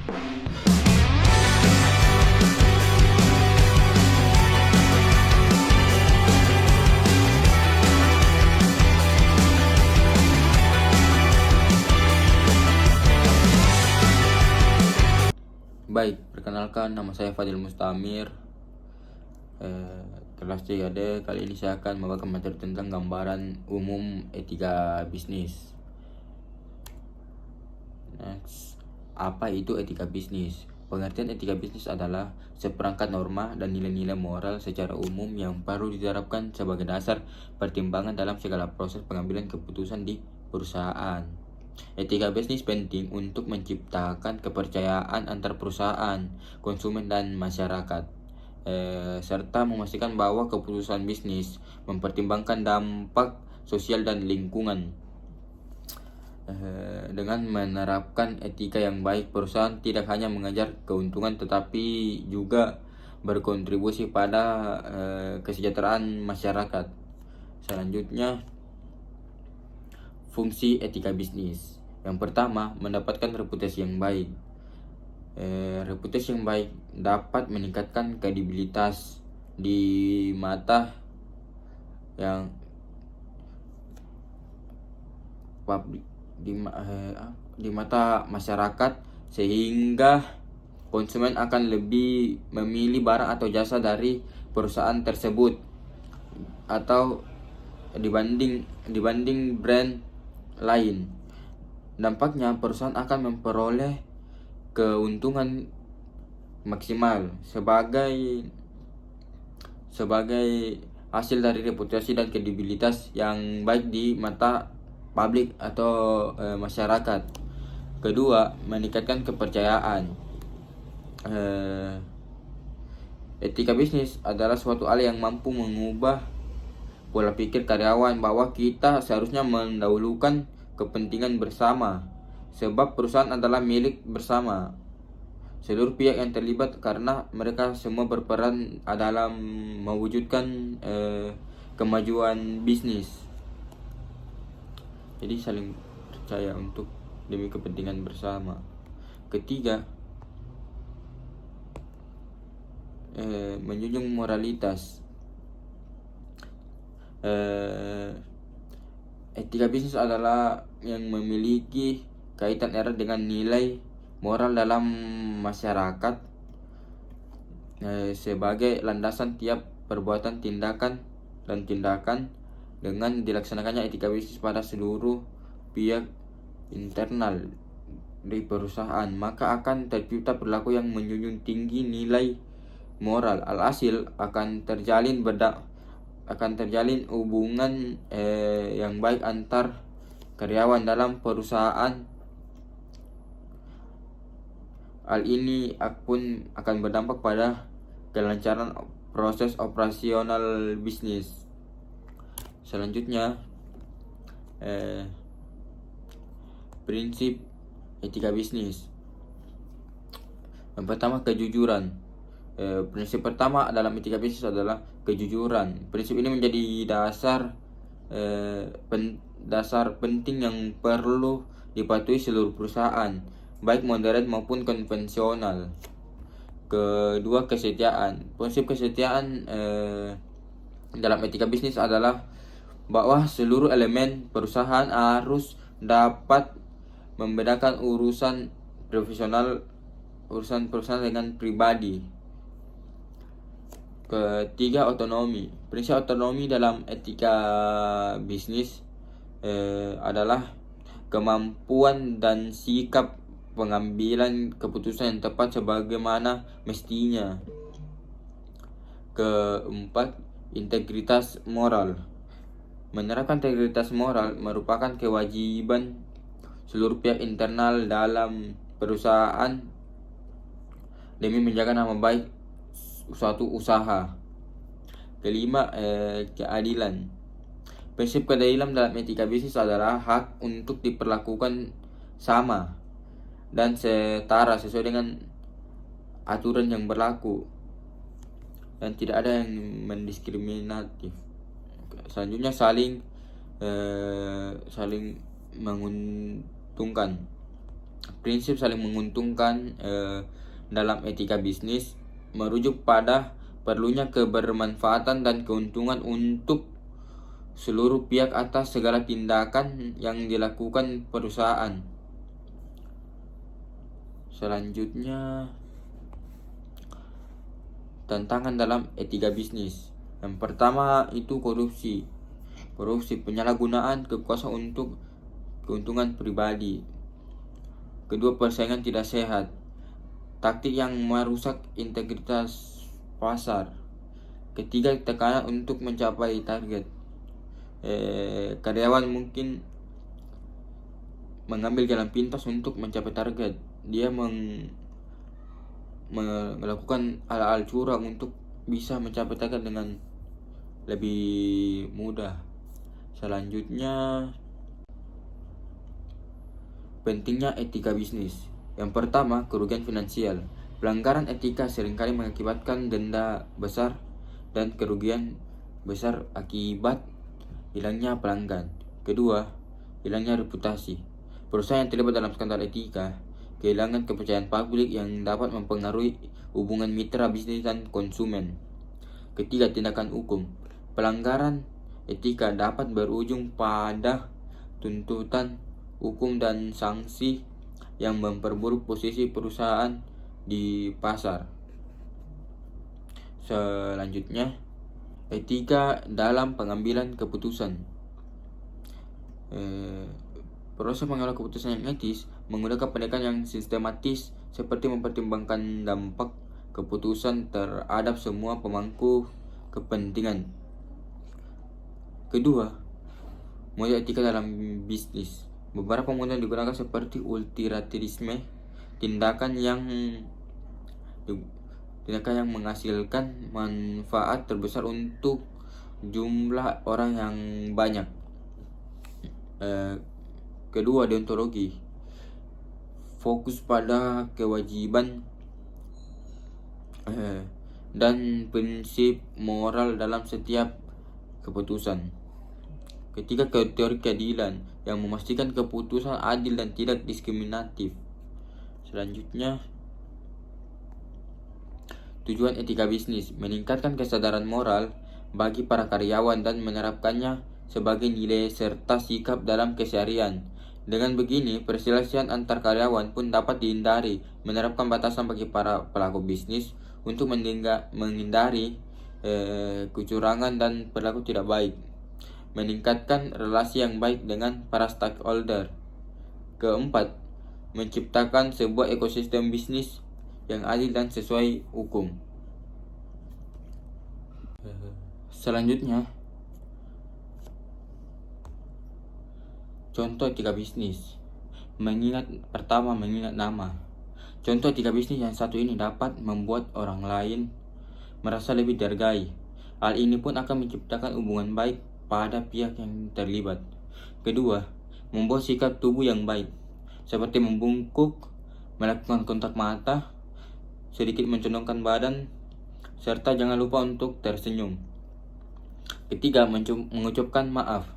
Baik, perkenalkan nama saya Fadil Mustamir, kelas 3D. Kali ini saya akan membawakan materi tentang gambaran umum etika bisnis. Next, apa itu etika bisnis? Pengertian etika bisnis adalah seperangkat norma dan nilai-nilai moral secara umum yang perlu diterapkan sebagai dasar pertimbangan dalam segala proses pengambilan keputusan di perusahaan. Etika bisnis penting untuk menciptakan kepercayaan antar perusahaan, konsumen, dan masyarakat, serta memastikan bahwa keputusan bisnis mempertimbangkan dampak sosial dan lingkungan. Dengan menerapkan etika yang baik, perusahaan tidak hanya mengejar keuntungan tetapi juga berkontribusi pada kesejahteraan masyarakat. Selanjutnya, fungsi etika bisnis. Yang pertama, mendapatkan reputasi yang baik. Reputasi yang baik dapat meningkatkan kredibilitas di mata yang publik, di mata masyarakat, sehingga konsumen akan lebih memilih barang atau jasa dari perusahaan tersebut atau dibanding brand lain. Dampaknya, perusahaan akan memperoleh keuntungan maksimal sebagai hasil dari reputasi dan kredibilitas yang baik di mata publik atau masyarakat. Kedua, meningkatkan kepercayaan. Etika bisnis adalah suatu hal yang mampu mengubah pola pikir karyawan bahwa kita seharusnya mendahulukan kepentingan bersama, sebab perusahaan adalah milik bersama seluruh pihak yang terlibat, karena mereka semua berperan dalam mewujudkan kemajuan bisnis. Jadi saling percaya untuk demi kepentingan bersama. Ketiga, menjunjung moralitas. Etika bisnis adalah yang memiliki kaitan erat dengan nilai moral dalam masyarakat, sebagai landasan tiap perbuatan, tindakan dengan dilaksanakannya etika bisnis pada seluruh pihak internal di perusahaan, maka akan tercipta perilaku yang menjunjung tinggi nilai moral. Alhasil akan terjalin hubungan yang baik antar karyawan dalam perusahaan. Hal ini pun akan berdampak pada kelancaran proses operasional bisnis. Selanjutnya, prinsip etika bisnis. Yang pertama, kejujuran. Prinsip pertama dalam etika bisnis adalah kejujuran. Prinsip ini menjadi dasar penting yang perlu dipatuhi seluruh perusahaan, baik modern maupun konvensional. Kedua, kesetiaan. Prinsip kesetiaan dalam etika bisnis adalah bahwa seluruh elemen perusahaan harus dapat membedakan urusan perusahaan dengan pribadi. Ketiga, otonomi. Prinsip otonomi dalam etika bisnis adalah kemampuan dan sikap pengambilan keputusan yang tepat sebagaimana mestinya. Keempat, integritas moral. Menerapkan integritas moral merupakan kewajiban seluruh pihak internal dalam perusahaan demi menjaga nama baik suatu usaha. Kelima, keadilan. Prinsip keadilan dalam etika bisnis adalah hak untuk diperlakukan sama dan setara sesuai dengan aturan yang berlaku dan tidak ada yang mendiskriminatif. Selanjutnya, saling menguntungkan. prinsip saling menguntungkan dalam etika bisnis merujuk pada perlunya kebermanfaatan dan keuntungan untuk seluruh pihak atas segala tindakan yang dilakukan perusahaan. Selanjutnya, tantangan dalam etika bisnis. Yang pertama itu korupsi. Korupsi, penyalahgunaan kekuasaan untuk keuntungan pribadi. Kedua, persaingan tidak sehat. Taktik yang merusak integritas pasar. Ketiga, tekanan untuk mencapai target. Karyawan mungkin mengambil jalan pintas untuk mencapai target. Dia melakukan hal-hal curang untuk bisa mencapai target dengan lebih mudah. Selanjutnya, pentingnya etika bisnis. Yang pertama, kerugian finansial. Pelanggaran etika seringkali mengakibatkan denda besar dan kerugian besar akibat hilangnya pelanggan. Kedua, hilangnya reputasi. Perusahaan yang terlibat dalam skandal etika kehilangan kepercayaan publik yang dapat mempengaruhi hubungan mitra bisnis dan konsumen. Ketiga, tindakan hukum. Pelanggaran etika dapat berujung pada tuntutan hukum dan sanksi yang memperburuk posisi perusahaan di pasar. Selanjutnya, etika dalam pengambilan keputusan. Proses mengambil keputusan yang etis menggunakan pendekatan yang sistematis seperti mempertimbangkan dampak keputusan terhadap semua pemangku kepentingan. Kedua, model etika dalam bisnis. Beberapa model digunakan seperti utilitarisme, tindakan yang menghasilkan manfaat terbesar untuk jumlah orang yang banyak. Kedua, deontologi. Fokus pada kewajiban dan prinsip moral dalam setiap keputusan. Ketiga, teori keadilan yang memastikan keputusan adil dan tidak diskriminatif. Selanjutnya, tujuan etika bisnis, meningkatkan kesadaran moral bagi para karyawan dan menerapkannya sebagai nilai serta sikap dalam keseharian. Dengan begini, perselisihan antar karyawan pun dapat dihindari. Menerapkan batasan bagi para pelaku bisnis untuk menghindari kecurangan dan perilaku tidak baik. Meningkatkan relasi yang baik dengan para stakeholder. Keempat, menciptakan sebuah ekosistem bisnis yang adil dan sesuai hukum. Selanjutnya, contoh etika bisnis. Pertama, mengingat nama. Contoh etika bisnis yang satu ini dapat membuat orang lain merasa lebih dihargai. Hal ini pun akan menciptakan hubungan baik pada pihak yang terlibat. Kedua, membuat sikap tubuh yang baik, seperti membungkuk, melakukan kontak mata, sedikit mencondongkan badan, serta jangan lupa untuk tersenyum. Ketiga, mengucapkan maaf,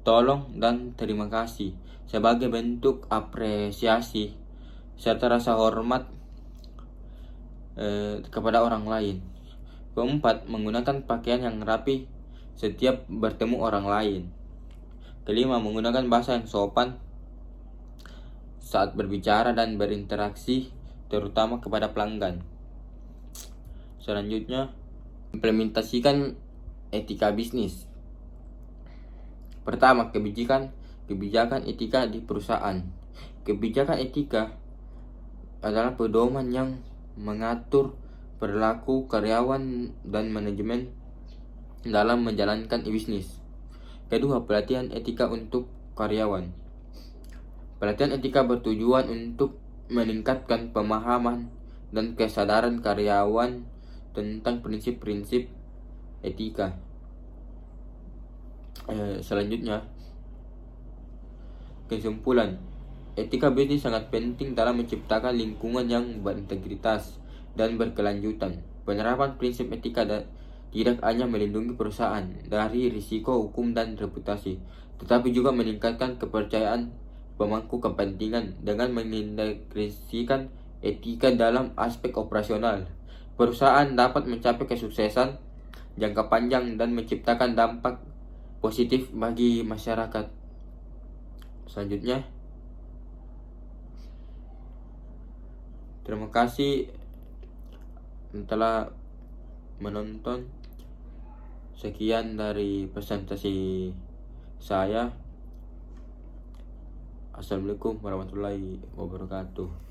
tolong, dan terima kasih sebagai bentuk apresiasi serta rasa hormat kepada orang lain. Keempat, menggunakan pakaian yang rapi setiap bertemu orang lain. Kelima, menggunakan bahasa yang sopan saat berbicara dan berinteraksi, terutama kepada pelanggan. Selanjutnya, implementasikan etika bisnis. Pertama, kebijakan etika di perusahaan. Kebijakan etika adalah pedoman yang mengatur perilaku karyawan dan manajemen dalam menjalankan bisnis. Kedua, pelatihan etika untuk karyawan. Pelatihan etika bertujuan untuk meningkatkan pemahaman dan kesadaran karyawan tentang prinsip-prinsip etika. Selanjutnya, kesimpulan. Etika bisnis sangat penting dalam menciptakan lingkungan yang berintegritas dan berkelanjutan. Penerapan prinsip etika tidak hanya melindungi perusahaan dari risiko hukum dan reputasi, tetapi juga meningkatkan kepercayaan pemangku kepentingan dengan mengintegrasikan etika dalam aspek operasional. Perusahaan dapat mencapai kesuksesan jangka panjang dan menciptakan dampak positif bagi masyarakat. Selanjutnya, terima kasih telah menonton. Sekian dari presentasi saya. Assalamualaikum warahmatullahi wabarakatuh.